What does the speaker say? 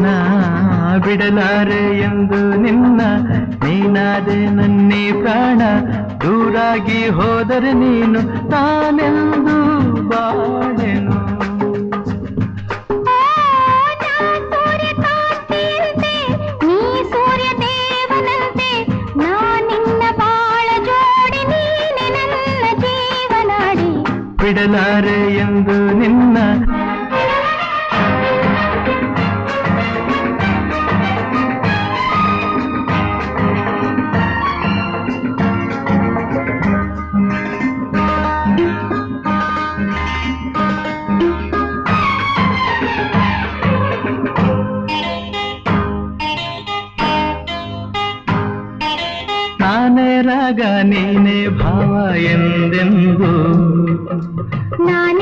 ನಾ ಬಿಡಲಾರೆ ಎಂದು ನಿನ್ನ ನೀನಾದೆ ನನ್ನೇ ಪ್ರಾಣ ದೂರಾಗಿ ಹೋದರೆ ನೀನು ತಾನೆಂದು ಬಾಳೆನು ಬಿಡಲಾರೆ ಎಂದು ನಿನ್ನ ನಾನೇ ರಾಗ ನೀನೇ ಭಾವ ಎಂದೆಂದು ನಾನು